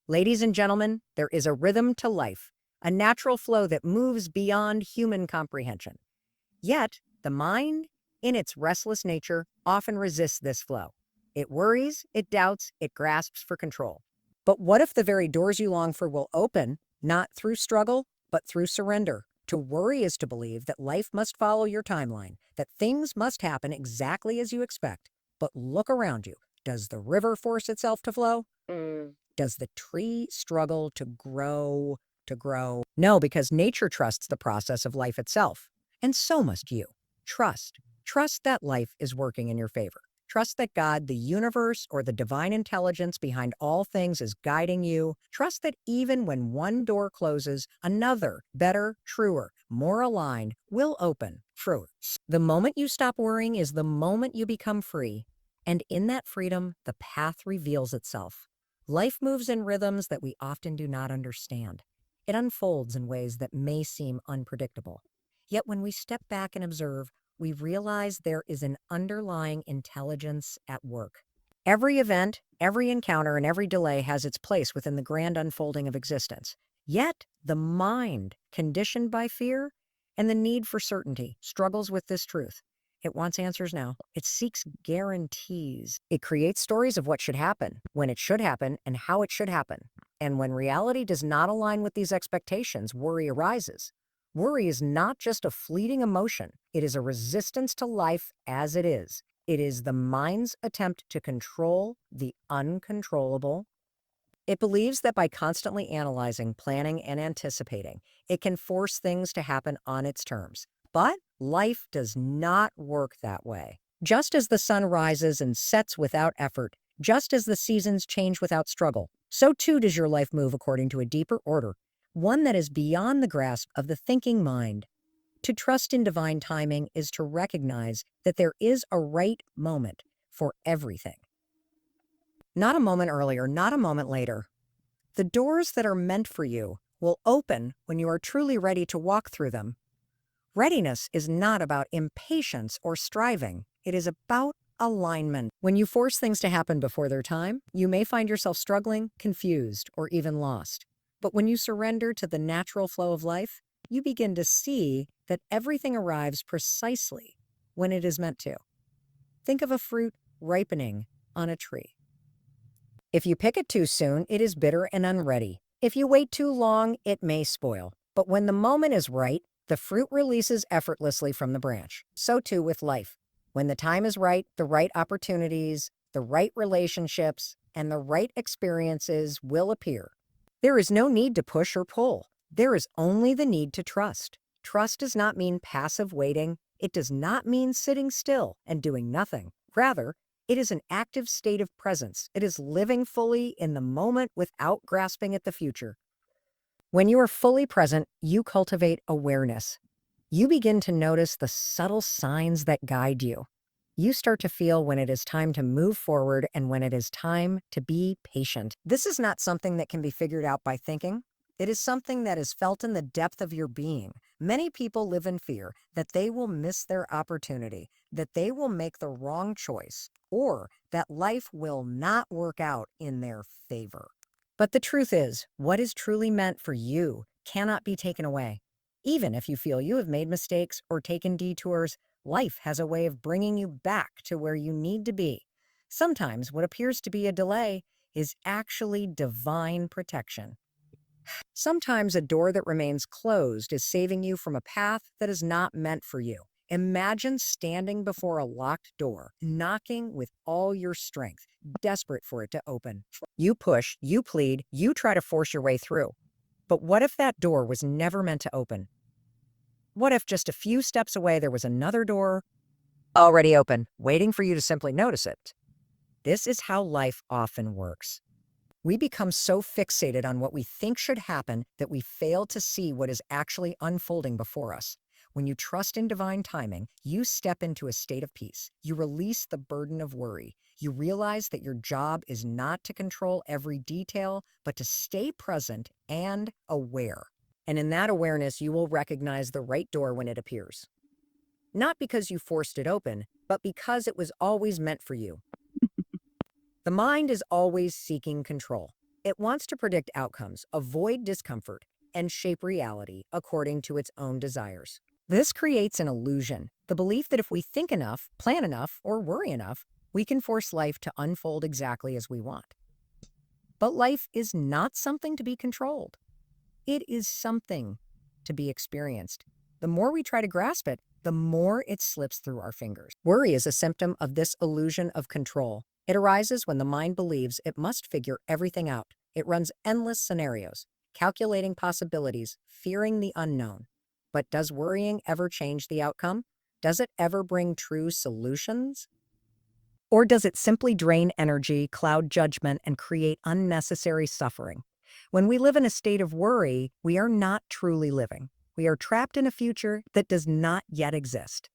Ladies and gentlemen, there is a rhythm to life, a natural flow that moves beyond human comprehension. Yet, the mind, in its restless nature, often resists this flow. It worries, it doubts, it grasps for control. But what if the very doors you long for will open, not through struggle, but through surrender? To worry is to believe that life must follow your timeline, that things must happen exactly as you expect. But look around you. Does the river force itself to flow? Does the tree struggle to grow? No, because nature trusts the process of life itself. And so must you. Trust. Trust that life is working in your favor. Trust that God, the universe, or the divine intelligence behind all things is guiding you. Trust that even when one door closes, another, better, truer, more aligned, will open. True. The moment you stop worrying is the moment you become free. And in that freedom, the path reveals itself. Life moves in rhythms that we often do not understand. It unfolds in ways that may seem unpredictable. Yet when we step back and observe, we realize there is an underlying intelligence at work. Every event, every encounter, and every delay has its place within the grand unfolding of existence. Yet the mind, conditioned by fear and the need for certainty, struggles with this truth. It wants answers now. It seeks guarantees. It creates stories of what should happen, when it should happen, and how it should happen. And when reality does not align with these expectations, worry arises. Worry is not just a fleeting emotion. It is a resistance to life as it is. It is the mind's attempt to control the uncontrollable. It believes that by constantly analyzing, planning, and anticipating, it can force things to happen on its terms. But life does not work that way. Just as the sun rises and sets without effort, just as the seasons change without struggle, so too does your life move according to a deeper order, one that is beyond the grasp of the thinking mind. To trust in divine timing is to recognize that there is a right moment for everything. Not a moment earlier, not a moment later. The doors that are meant for you will open when you are truly ready to walk through them. Readiness is not about impatience or striving. It is about alignment. When you force things to happen before their time, you may find yourself struggling, confused, or even lost. But when you surrender to the natural flow of life, you begin to see that everything arrives precisely when it is meant to. Think of a fruit ripening on a tree. If you pick it too soon, it is bitter and unready. If you wait too long, it may spoil. But when the moment is right, the fruit releases effortlessly from the branch. So too with life. When the time is right, the right opportunities, the right relationships, and the right experiences will appear. There is no need to push or pull. There is only the need to trust. Trust does not mean passive waiting. It does not mean sitting still and doing nothing. Rather, it is an active state of presence. It is living fully in the moment without grasping at the future. When you are fully present, you cultivate awareness. You begin to notice the subtle signs that guide you. You start to feel when it is time to move forward and when it is time to be patient. This is not something that can be figured out by thinking. It is something that is felt in the depth of your being. Many people live in fear that they will miss their opportunity, that they will make the wrong choice, or that life will not work out in their favor. But the truth is, what is truly meant for you cannot be taken away. Even if you feel you have made mistakes or taken detours, life has a way of bringing you back to where you need to be. Sometimes what appears to be a delay is actually divine protection. Sometimes a door that remains closed is saving you from a path that is not meant for you. Imagine standing before a locked door, knocking with all your strength, desperate for it to open. You push, you plead, you try to force your way through. But what if that door was never meant to open? What if just a few steps away there was another door already open, waiting for you to simply notice it? This is how life often works. We become so fixated on what we think should happen that we fail to see what is actually unfolding before us. When you trust in divine timing, you step into a state of peace. You release the burden of worry. You realize that your job is not to control every detail, but to stay present and aware. And in that awareness, you will recognize the right door when it appears. Not because you forced it open, but because it was always meant for you. The mind is always seeking control. It wants to predict outcomes, avoid discomfort, and shape reality according to its own desires. This creates an illusion, the belief that if we think enough, plan enough, or worry enough, we can force life to unfold exactly as we want. But life is not something to be controlled. It is something to be experienced. The more we try to grasp it, the more it slips through our fingers. Worry is a symptom of this illusion of control. It arises when the mind believes it must figure everything out. It runs endless scenarios, calculating possibilities, fearing the unknown. But does worrying ever change the outcome? Does it ever bring true solutions? Or does it simply drain energy, cloud judgment, and create unnecessary suffering? When we live in a state of worry, we are not truly living. We are trapped in a future that does not yet exist.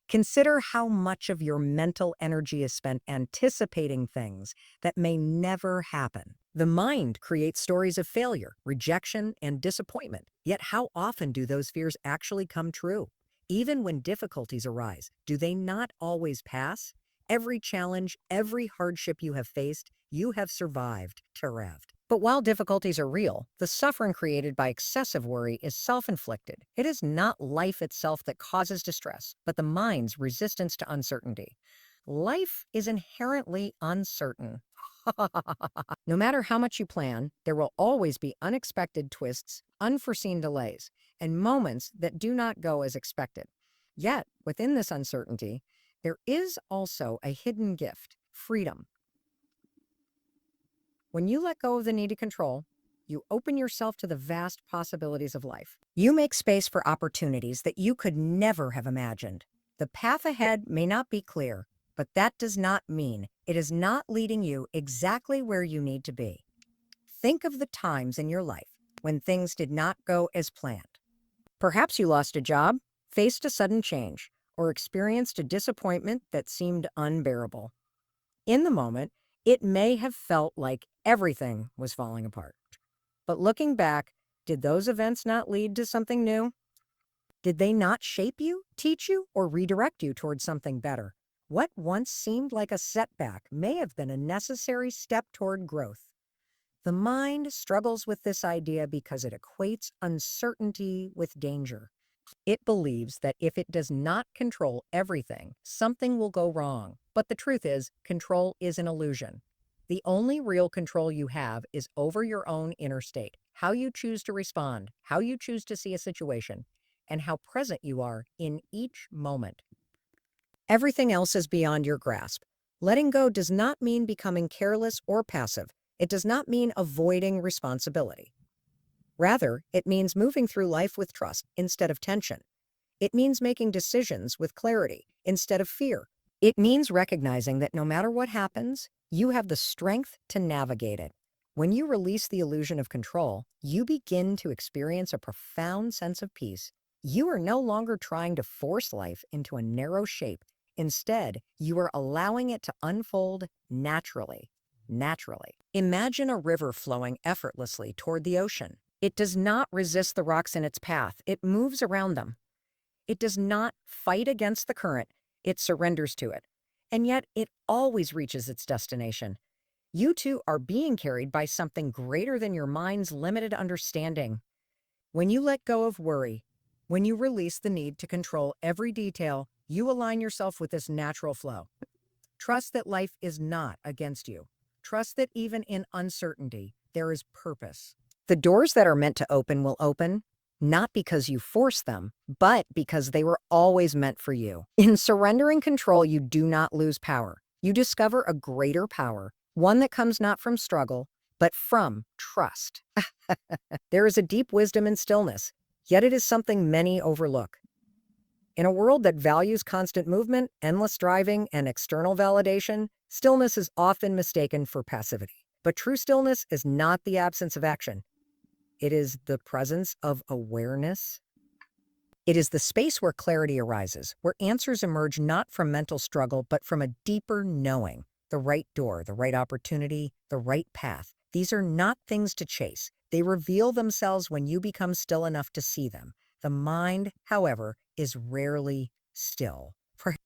Consider how much of your mental energy is spent anticipating things that may never happen. The mind creates stories of failure, rejection, and disappointment. Yet how often do those fears actually come true? Even when difficulties arise, do they not always pass? Every challenge, every hardship you have faced, you have survived. But while difficulties are real, the suffering created by excessive worry is self-inflicted. It is not life itself that causes distress, but the mind's resistance to uncertainty. Life is inherently uncertain. No matter how much you plan, there will always be unexpected twists, unforeseen delays, and moments that do not go as expected. Yet, within this uncertainty, there is also a hidden gift, freedom. When you let go of the need to control, you open yourself to the vast possibilities of life. You make space for opportunities that you could never have imagined. The path ahead may not be clear, but that does not mean it is not leading you exactly where you need to be. Think of the times in your life when things did not go as planned. Perhaps you lost a job, faced a sudden change, or experienced a disappointment that seemed unbearable. In the moment, it may have felt like everything was falling apart. But looking back, did those events not lead to something new? Did they not shape you, teach you, or redirect you towards something better? What once seemed like a setback may have been a necessary step toward growth. The mind struggles with this idea because it equates uncertainty with danger. It believes that if it does not control everything, something will go wrong. But the truth is, control is an illusion. The only real control you have is over your own inner state, how you choose to respond, how you choose to see a situation, and how present you are in each moment. Everything else is beyond your grasp. Letting go does not mean becoming careless or passive. It does not mean avoiding responsibility. Rather, it means moving through life with trust instead of tension. It means making decisions with clarity instead of fear. It means recognizing that no matter what happens, you have the strength to navigate it. When you release the illusion of control, you begin to experience a profound sense of peace. You are no longer trying to force life into a narrow shape. Instead, you are allowing it to unfold naturally. Imagine a river flowing effortlessly toward the ocean. It does not resist the rocks in its path. It moves around them. It does not fight against the current. It surrenders to it. And yet it always reaches its destination. You too are being carried by something greater than your mind's limited understanding. When you let go of worry, when you release the need to control every detail, you align yourself with this natural flow. Trust that life is not against you. Trust that even in uncertainty, there is purpose. The doors that are meant to open will open, not because you force them, but because they were always meant for you. In surrendering control, you do not lose power. You discover a greater power, one that comes not from struggle, but from trust. There is a deep wisdom in stillness, yet it is something many overlook. In a world that values constant movement, endless driving, and external validation, stillness is often mistaken for passivity. But true stillness is not the absence of action. It is the presence of awareness. It is the space where clarity arises, where answers emerge not from mental struggle, but from a deeper knowing. The right door, the right opportunity, the right path. These are not things to chase. They reveal themselves when you become still enough to see them. The mind, however, is rarely still.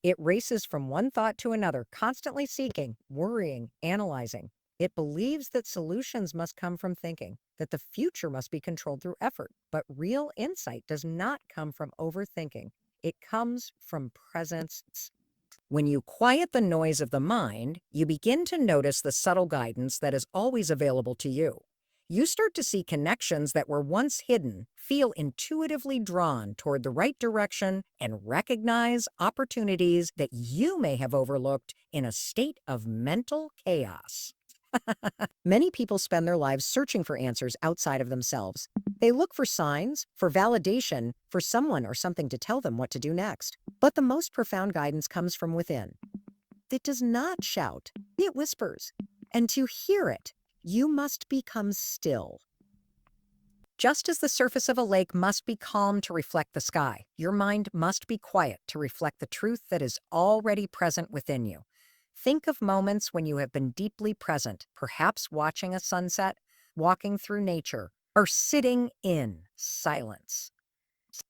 It races from one thought to another, constantly seeking, worrying, analyzing. It believes that solutions must come from thinking, that the future must be controlled through effort. But real insight does not come from overthinking. It comes from presence. When you quiet the noise of the mind, you begin to notice the subtle guidance that is always available to you. You start to see connections that were once hidden, feel intuitively drawn toward the right direction, and recognize opportunities that you may have overlooked in a state of mental chaos. Many people spend their lives searching for answers outside of themselves. They look for signs, for validation, for someone or something to tell them what to do next. But the most profound guidance comes from within. It does not shout, it whispers. And to hear it, you must become still. Just as the surface of a lake must be calm to reflect the sky, your mind must be quiet to reflect the truth that is already present within you. Think of moments when you have been deeply present, perhaps watching a sunset, walking through nature, or sitting in silence.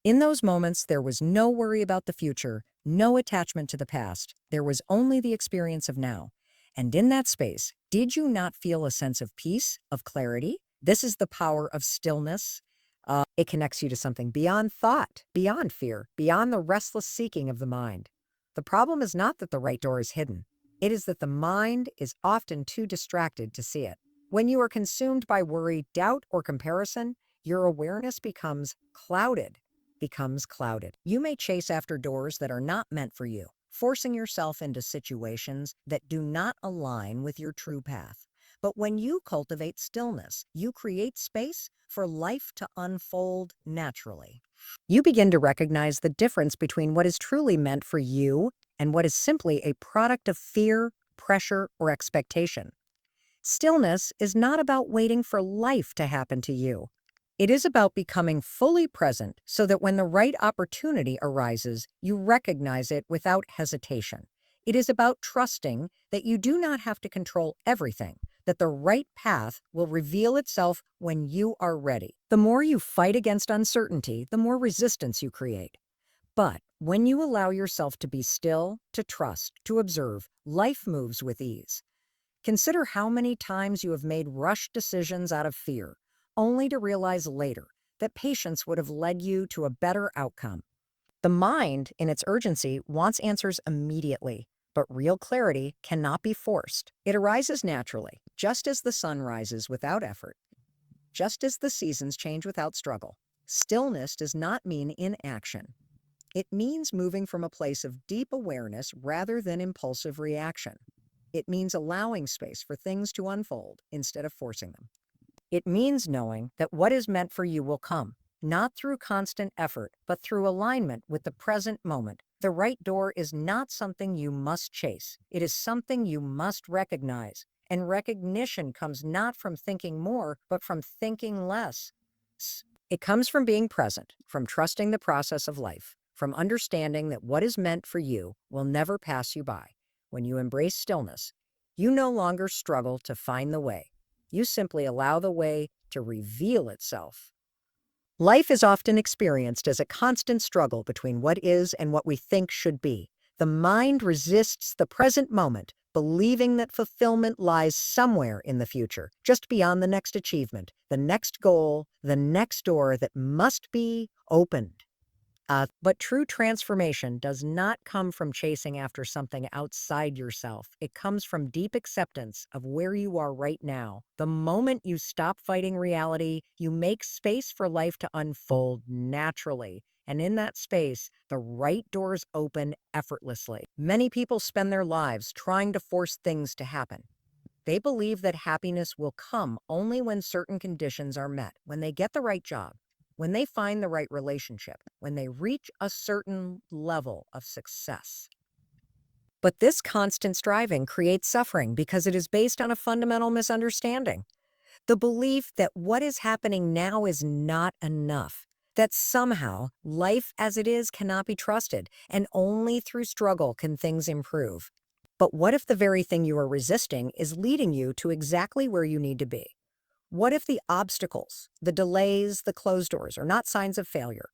In those moments, there was no worry about the future, no attachment to the past. There was only the experience of now. And in that space, did you not feel a sense of peace, of clarity? This is the power of stillness. It connects you to something beyond thought, beyond fear, beyond the restless seeking of the mind. The problem is not that the right door is hidden. It is that the mind is often too distracted to see it. When you are consumed by worry, doubt, or comparison, your awareness becomes clouded. You may chase after doors that are not meant for you, forcing yourself into situations that do not align with your true path. But when you cultivate stillness, you create space for life to unfold naturally. You begin to recognize the difference between what is truly meant for you and what is simply a product of fear, pressure, or expectation. Stillness is not about waiting for life to happen to you. It is about becoming fully present so that when the right opportunity arises, you recognize it without hesitation. It is about trusting that you do not have to control everything, that the right path will reveal itself when you are ready. The more you fight against uncertainty, the more resistance you create. But when you allow yourself to be still, to trust, to observe, life moves with ease. Consider how many times you have made rushed decisions out of fear, only to realize later that patience would have led you to a better outcome. The mind, in its urgency, wants answers immediately, but real clarity cannot be forced. It arises naturally, just as the sun rises without effort, just as the seasons change without struggle. Stillness does not mean inaction. It means moving from a place of deep awareness rather than impulsive reaction. It means allowing space for things to unfold instead of forcing them. It means knowing that what is meant for you will come, not through constant effort, but through alignment with the present moment. The right door is not something you must chase. It is something you must recognize. And recognition comes not from thinking more, but from thinking less. It comes from being present, from trusting the process of life, from understanding that what is meant for you will never pass you by. When you embrace stillness, you no longer struggle to find the way. You simply allow the way to reveal itself. Life is often experienced as a constant struggle between what is and what we think should be. The mind resists the present moment, believing that fulfillment lies somewhere in the future, just beyond the next achievement, the next goal, the next door that must be opened. But true transformation does not come from chasing after something outside yourself. It comes from deep acceptance of where you are right now. The moment you stop fighting reality, you make space for life to unfold naturally. And in that space, the right doors open effortlessly. Many people spend their lives trying to force things to happen. They believe that happiness will come only when certain conditions are met, when they get the right job, when they find the right relationship, when they reach a certain level of success. But this constant striving creates suffering because it is based on a fundamental misunderstanding. The belief that what is happening now is not enough, that somehow life as it is cannot be trusted, and only through struggle can things improve. But what if the very thing you are resisting is leading you to exactly where you need to be? What if the obstacles, the delays, the closed doors are not signs of failure,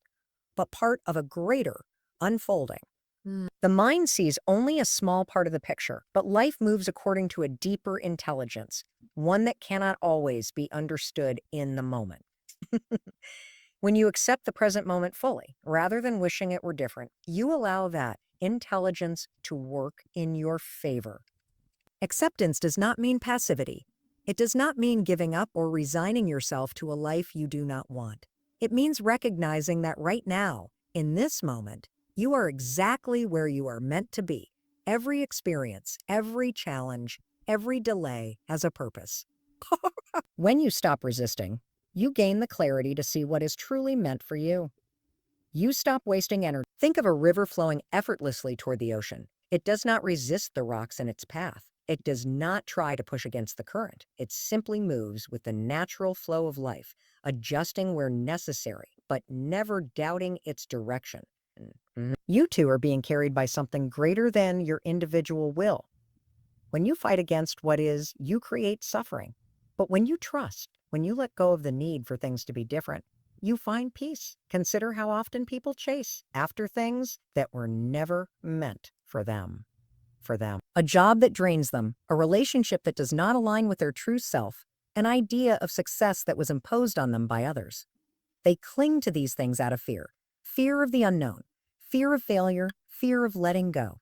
but part of a greater unfolding? The mind sees only a small part of the picture, but life moves according to a deeper intelligence, one that cannot always be understood in the moment. When you accept the present moment fully, rather than wishing it were different, you allow that intelligence to work in your favor. Acceptance does not mean passivity. It does not mean giving up or resigning yourself to a life you do not want. It means recognizing that right now, in this moment, you are exactly where you are meant to be. Every experience, every challenge, every delay has a purpose. When you stop resisting, you gain the clarity to see what is truly meant for you. You stop wasting energy. Think of a river flowing effortlessly toward the ocean. It does not resist the rocks in its path. It does not try to push against the current. It simply moves with the natural flow of life, adjusting where necessary, but never doubting its direction. You two are being carried by something greater than your individual will. When you fight against what is, you create suffering. But when you trust, when you let go of the need for things to be different, you find peace. Consider how often people chase after things that were never meant for them. A job that drains them, a relationship that does not align with their true self, an idea of success that was imposed on them by others. They cling to these things out of fear. Fear of the unknown, fear of failure, fear of letting go.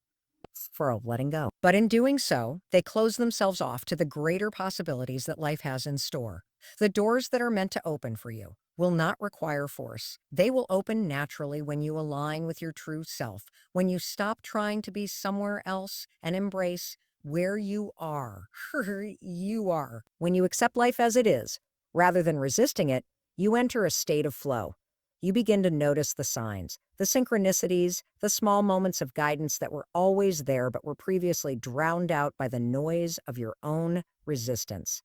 But in doing so, they close themselves off to the greater possibilities that life has in store. The doors that are meant to open for you will not require force. They will open naturally when you align with your true self, when you stop trying to be somewhere else and embrace where you are. You are. When you accept life as it is, rather than resisting it, you enter a state of flow. You begin to notice the signs, the synchronicities, the small moments of guidance that were always there but were previously drowned out by the noise of your own resistance.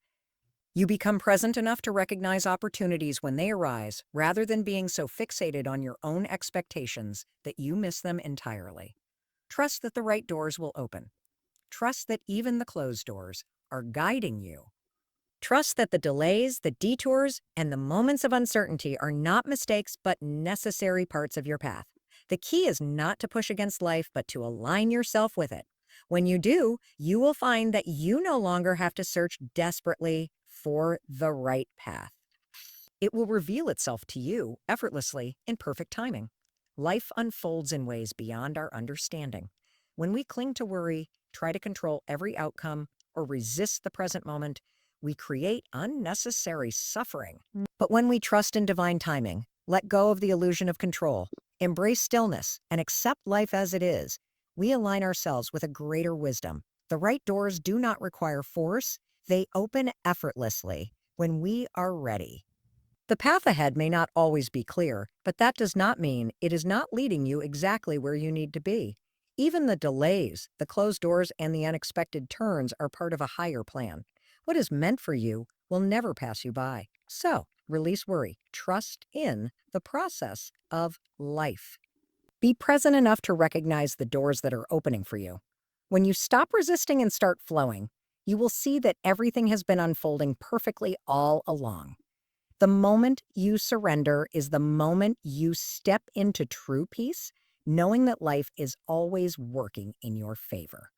You become present enough to recognize opportunities when they arise, rather than being so fixated on your own expectations that you miss them entirely. Trust that the right doors will open. Trust that even the closed doors are guiding you. Trust that the delays, the detours, and the moments of uncertainty are not mistakes but necessary parts of your path. The key is not to push against life, but to align yourself with it. When you do, you will find that you no longer have to search desperately for the right path. It will reveal itself to you effortlessly in perfect timing. Life unfolds in ways beyond our understanding. When we cling to worry, try to control every outcome, or resist the present moment, we create unnecessary suffering. But when we trust in divine timing, let go of the illusion of control, embrace stillness, and accept life as it is, we align ourselves with a greater wisdom. The right doors do not require force, they open effortlessly when we are ready. The path ahead may not always be clear, but that does not mean it is not leading you exactly where you need to be. Even the delays, the closed doors, and the unexpected turns are part of a higher plan. What is meant for you will never pass you by. So, release worry. Trust in the process of life. Be present enough to recognize the doors that are opening for you. When you stop resisting and start flowing, you will see that everything has been unfolding perfectly all along. The moment you surrender is the moment you step into true peace, knowing that life is always working in your favor.